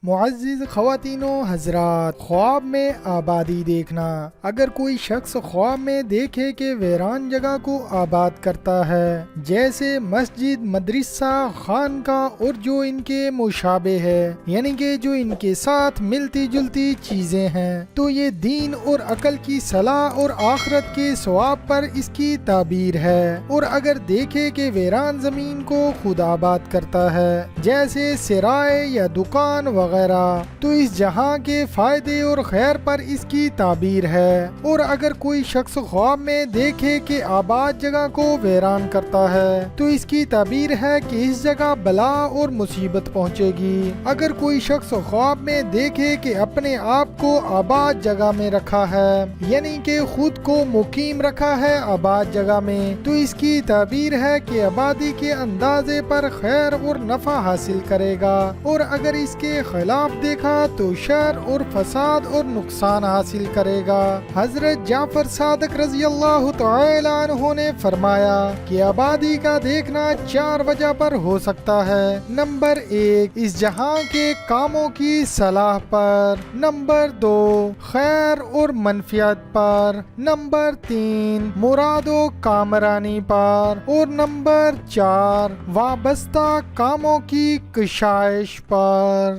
معزز خواتین و حضرات، خواب میں آبادی دیکھنا۔ اگر کوئی شخص خواب میں دیکھے کہ ویران جگہ کو آباد کرتا ہے، جیسے مسجد، مدرسہ، خانقاہ اور جو ان کے مشابہ ہے، یعنی کہ جو ان کے ساتھ ملتی جلتی چیزیں ہیں، تو یہ دین اور عقل کی صلاح اور آخرت کے ثواب پر اس کی تعبیر ہے۔ اور اگر دیکھے کہ ویران زمین کو خود آباد کرتا ہے، جیسے سرائے یا دکان وغیرہ، تو اس جہاں کے فائدے اور خیر پر اس کی تعبیر ہے۔ اور اگر کوئی شخص خواب میں دیکھے کہ آباد جگہ کو ویران کرتا ہے، تو اس کی تعبیر ہے کہ اس جگہ بلا اور مصیبت پہنچے گی۔ اگر کوئی شخص خواب میں دیکھے کہ اپنے آپ کو آباد جگہ میں رکھا ہے، یعنی کہ خود کو مقیم رکھا ہے آباد جگہ میں، تو اس کی تعبیر ہے کہ آبادی کے اندازے پر خیر اور نفع حاصل کرے گا، اور اگر اس کے خلاف دیکھا تو شر اور فساد اور نقصان حاصل کرے گا۔ حضرت جعفر صادق رضی اللہ تعالی عنہ نے فرمایا کہ آبادی کا دیکھنا 4 وجہ پر ہو سکتا ہے۔ نمبر 1، اس جہاں کے کاموں کی صلاح پر۔ نمبر 2، خیر اور منفعت پر۔ نمبر 3، مراد و کامرانی پر۔ اور نمبر 4، وابستہ کاموں کی کشائش پر۔